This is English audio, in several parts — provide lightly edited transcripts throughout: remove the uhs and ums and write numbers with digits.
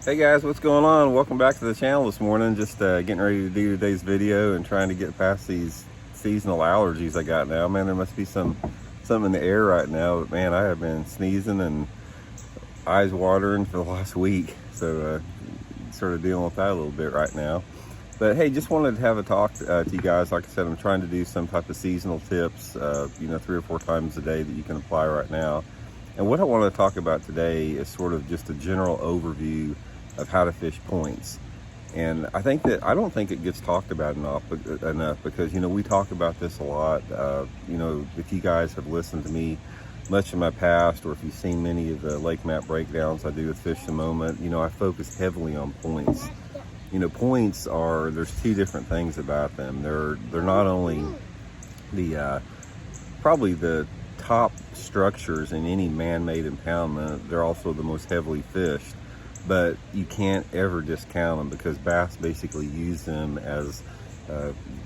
Hey guys, what's going on? Welcome back to the channel this morning. Just getting ready to do today's video and trying to get past these seasonal allergies I got now. Man, there must be something in the air right now, but man, I have been sneezing and eyes watering for the last week. So sort of dealing with that a little bit right now. But hey, just wanted to have a talk to you guys. Like I said, I'm trying to do some type of seasonal tips, 3 or 4 times a day that you can apply right now. And what I want to talk about today is sort of just a general overview of how to fish points. And I don't think it gets talked about enough because, we talk about this a lot. If you guys have listened to me much in my past, or if you've seen many of the lake map breakdowns I do with Fish the Moment, I focus heavily on points. Points there's 2 different things about them. They're not only probably the top structures in any man-made impoundment, they're also the most heavily fished. But you can't ever discount them because bass basically use them as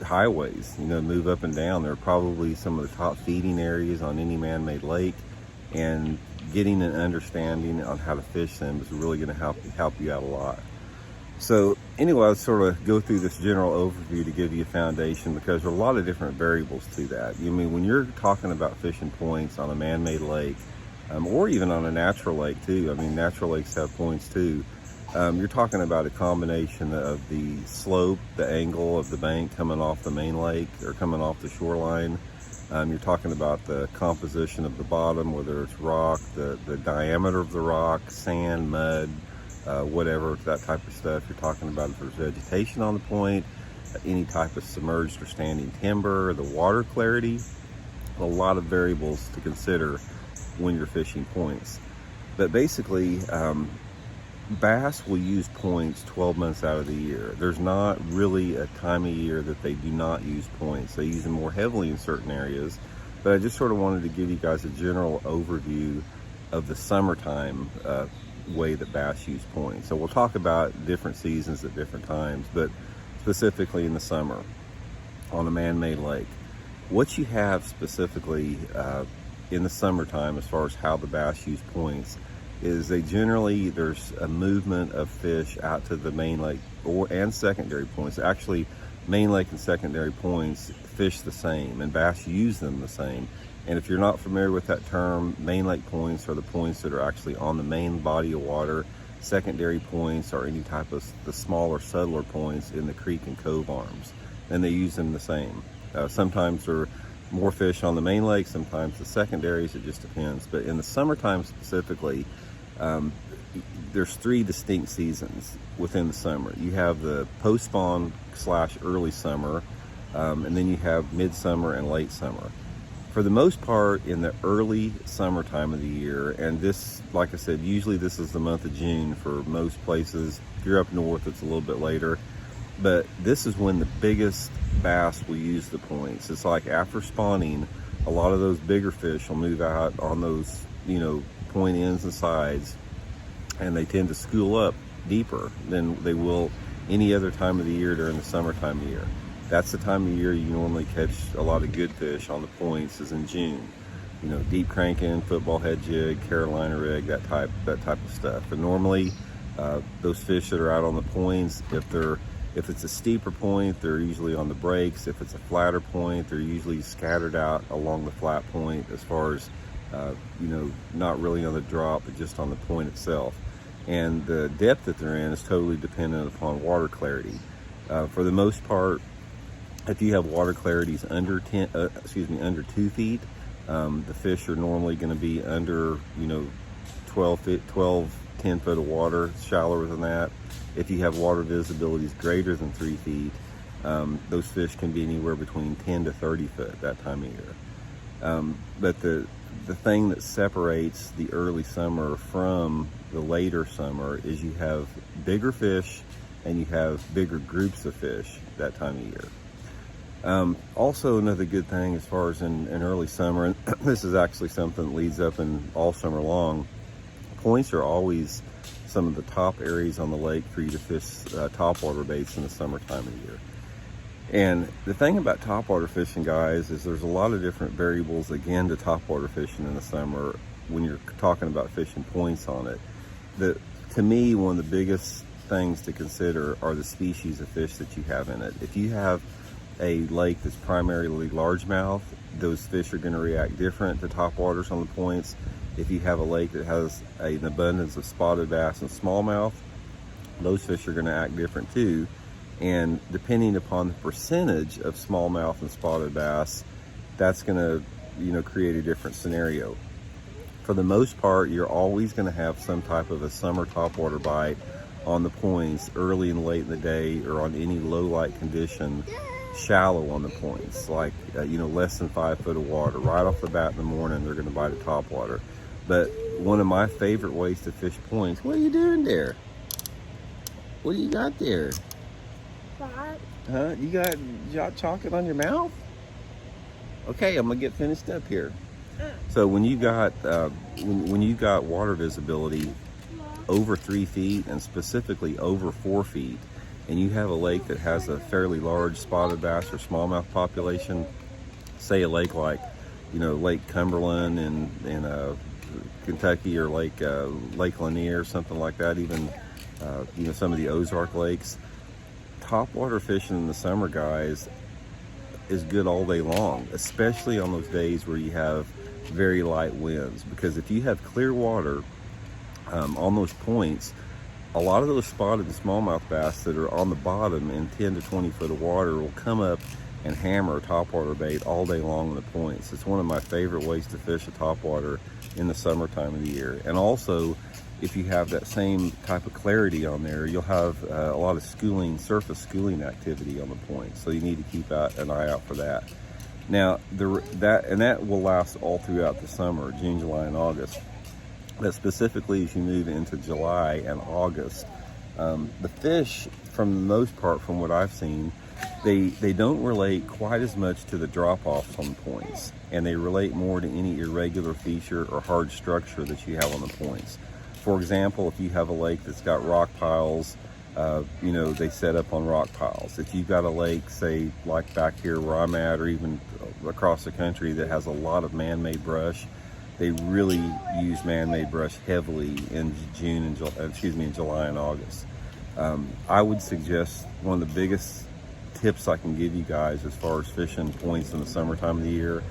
highways, move up and down. They're probably some of the top feeding areas on any man-made lake, and getting an understanding on how to fish them is really going to help you out a lot. So anyway, I'll sort of go through this general overview to give you a foundation, because there are a lot of different variables to that. When you're talking about fishing points on a man-made lake, or even on a natural lake too. Natural lakes have points too. You're talking about a combination of the slope, the angle of the bank coming off the main lake or coming off the shoreline. You're talking about the composition of the bottom, whether it's rock, the diameter of the rock, sand, mud, whatever, that type of stuff. You're talking about if there's vegetation on the point, any type of submerged or standing timber, the water clarity. A lot of variables to consider when you're fishing points. But basically, bass will use points 12 months out of the year. There's not really a time of year that they do not use points. They use them more heavily in certain areas, but I just sort of wanted to give you guys a general overview of the summertime way that bass use points. So we'll talk about different seasons at different times, but specifically in the summer on a man-made lake. What you have specifically in the summertime, as far as how the bass use points, is there's a movement of fish out to the main lake and secondary points. Actually, main lake and secondary points fish the same, and bass use them the same. And if you're not familiar with that term, main lake points are the points that are actually on the main body of water. Secondary points are any type of the smaller, subtler points in the creek and cove arms, and they use them the same. Sometimes there are more fish on the main lake, sometimes the secondaries, it just depends. But in the summertime specifically, there's 3 distinct seasons within the summer. You have the post-spawn / early summer, and then you have midsummer and late summer. For the most part, in the early summertime of the year, and this, like I said, usually this is the month of June for most places. If you're up north, it's a little bit later. But this is when the biggest bass will use the points. It's like after spawning, a lot of those bigger fish will move out on those, point ends and sides, and they tend to school up deeper than they will any other time of the year during the summertime of the year. That's the time of year you normally catch a lot of good fish on the points, is in June. Deep cranking, football head jig, Carolina rig, that type of stuff. But normally, those fish that are out on the points, if it's a steeper point, they're usually on the breaks. If it's a flatter point, they're usually scattered out along the flat point, as far as, not really on the drop, but just on the point itself. And the depth that they're in is totally dependent upon water clarity. For the most part, if you have water clarities under 2 feet, the fish are normally going to be under, 10 foot of water, shallower than that. If you have water visibilities greater than 3 feet, those fish can be anywhere between 10 to 30 foot that time of year. But the thing that separates the early summer from the later summer is you have bigger fish and you have bigger groups of fish that time of year. Also, another good thing as far as in early summer, and this is actually something that leads up in all summer long, points are always some of the top areas on the lake for you to fish topwater baits in the summertime of the year. And the thing about topwater fishing, guys, is there's a lot of different variables, again, to topwater fishing in the summer when you're talking about fishing points on it. to me, one of the biggest things to consider are the species of fish that you have in it. If you have a lake that's primarily largemouth, those fish are going to react different to topwaters on the points. If you have a lake that has an abundance of spotted bass and smallmouth, those fish are going to act different too. And depending upon the percentage of smallmouth and spotted bass, that's going to, create a different scenario. For the most part, you're always going to have some type of a summer topwater bite on the points early and late in the day, or on any low light condition, shallow on the points, like less than 5 foot of water. Right off the bat in the morning, they're going to bite a topwater. But one of my favorite ways to fish points. What are you doing there? What do you got there? What? Huh? You got hot chocolate on your mouth? Okay, I'm gonna get finished up here. So when you got when you got water visibility over 3 feet, and specifically over 4 feet, and you have a lake that has a fairly large spotted bass or smallmouth population, say a lake like Lake Cumberland in Kentucky, or Lake Lanier or something like that, even some of the Ozark lakes, topwater fishing in the summer, guys, is good all day long, especially on those days where you have very light winds. Because if you have clear water on those points, a lot of those spotted and smallmouth bass that are on the bottom in 10 to 20 foot of water will come up and hammer topwater bait all day long on the points. It's one of my favorite ways to fish a topwater in the summertime of the year. And also, if you have that same type of clarity on there, you'll have a lot of surface schooling activity on the points. So you need to keep an eye out for that. Now, that will last all throughout the summer, June, July, and August. But specifically, as you move into July and August, the fish, from the most part, from what I've seen, they don't relate quite as much to the drop-offs on the points, and they relate more to any irregular feature or hard structure that you have on the points. For example, if you have a lake that's got rock piles, they set up on rock piles. If you've got a lake, say like back here where I'm at, or even across the country, that has a lot of man-made brush, they really use man-made brush heavily in July and August. I would suggest one of the biggest tips I can give you guys as far as fishing points in the summertime of the year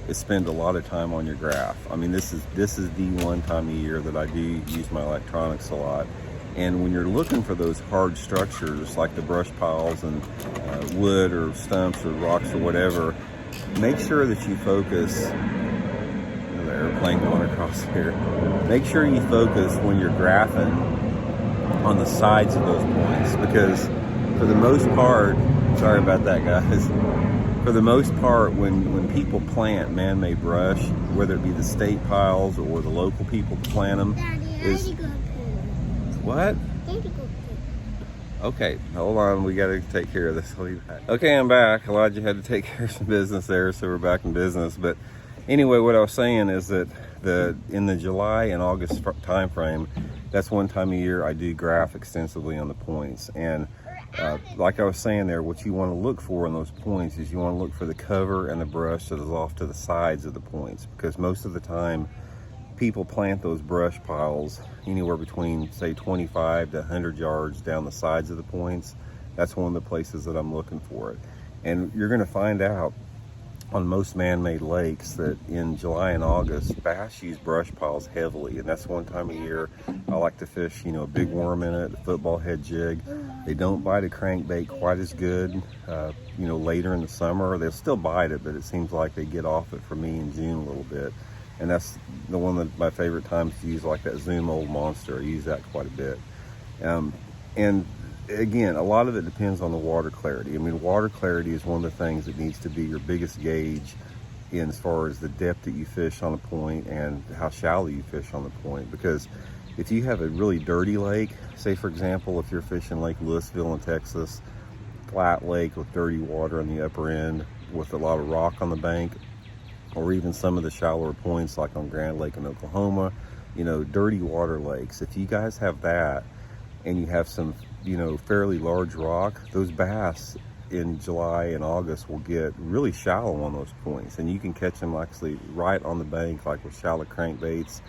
is spend a lot of time on your graph. I mean, this is the one time of year that I do use my electronics a lot. And when you're looking for those hard structures like the brush piles and wood or stumps or rocks or whatever, make sure that you focus. The airplane going across here. Make sure you focus when you're graphing on the sides of those points, because for the most part, sorry about that, guys. For the most part, when people plant man-made brush, whether it be the state piles or the local people that plant them, what? Okay, hold on. We got to take care of this. Okay, I'm back. Elijah had to take care of some business there, so we're back in business. But anyway, what I was saying is that in the July and August time frame, that's one time of year I do graph extensively on the points. And like I was saying there, what you want to look for in those points is you want to look for the cover and the brush that is off to the sides of the points, because most of the time people plant those brush piles anywhere between, say, 25 to 100 yards down the sides of the points. That's one of the places that I'm looking for it. And you're going to find out on most man-made lakes that in July and August, bass use brush piles heavily, and that's one time of year I like to fish, a big worm in it, a football head jig. They don't bite a crankbait quite as good, later in the summer. They'll still bite it, but it seems like they get off it for me in June a little bit. And that's the one of my favorite times to use, like that Zoom Old Monster. I use that quite a bit. And again, a lot of it depends on the water clarity. I mean, water clarity is one of the things that needs to be your biggest gauge in as far as the depth that you fish on a point and how shallow you fish on the point. Because if you have a really dirty lake, say for example, if you're fishing Lake Louisville in Texas, flat lake with dirty water on the upper end with a lot of rock on the bank, or even some of the shallower points like on Grand Lake in Oklahoma, dirty water lakes. If you guys have that and you have some fairly large rock, those bass in July and August will get really shallow on those points, and you can catch them actually right on the bank, like with shallow crankbaits,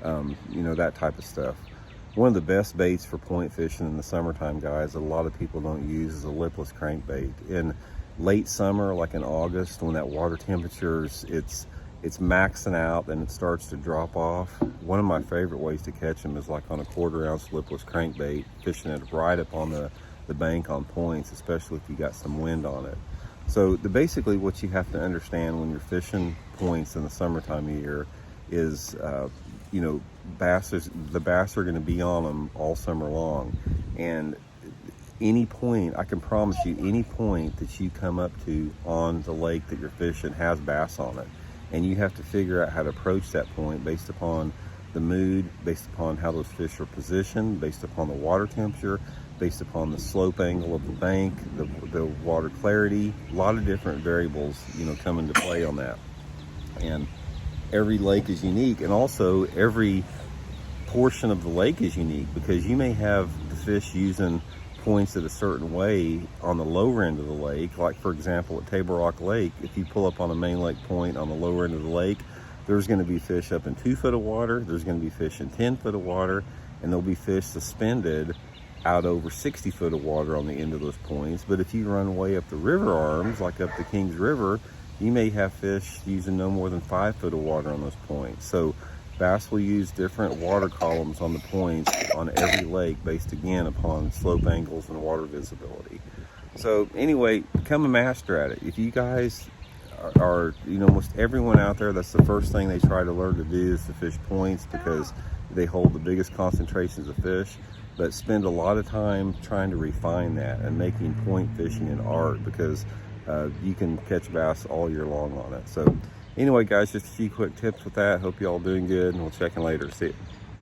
that type of stuff. One of the best baits for point fishing in the summertime, guys, that a lot of people don't use is a lipless crankbait. In late summer, like in August, when that water temperature's it's maxing out and it starts to drop off, one of my favorite ways to catch them is like on a 1/4 ounce lipless crankbait, fishing it right up on the bank on points, especially if you got some wind on it. So basically what you have to understand when you're fishing points in the summertime of year is, you know, the bass are going to be on them all summer long. And any point, I can promise you, any point that you come up to on the lake that you're fishing has bass on it. And you have to figure out how to approach that point based upon the mood, based upon how those fish are positioned, based upon the water temperature, based upon the slope angle of the bank, the water clarity. A lot of different variables, you know, come into play on that. And every lake is unique, and also every portion of the lake is unique, because you may have the fish using points at a certain way on the lower end of the lake. Like for example, at Table Rock Lake, if you pull up on a main lake point on the lower end of the lake, there's going to be fish up in 2 foot of water, there's going to be fish in 10 foot of water, and there'll be fish suspended out over 60 foot of water on the end of those points. But if you run way up the river arms, like up the Kings River, you may have fish using no more than 5 foot of water on those points. So bass will use different water columns on the points on every lake based again upon slope angles and water visibility. So anyway, become a master at it. If you guys are, you know, almost everyone out there, that's the first thing they try to learn to do is to fish points, because they hold the biggest concentrations of fish. But spend a lot of time trying to refine that and making point fishing an art, because you can catch bass all year long on it. So anyway, guys, just a few quick tips with that. Hope you all doing good, and we'll check in later. See you.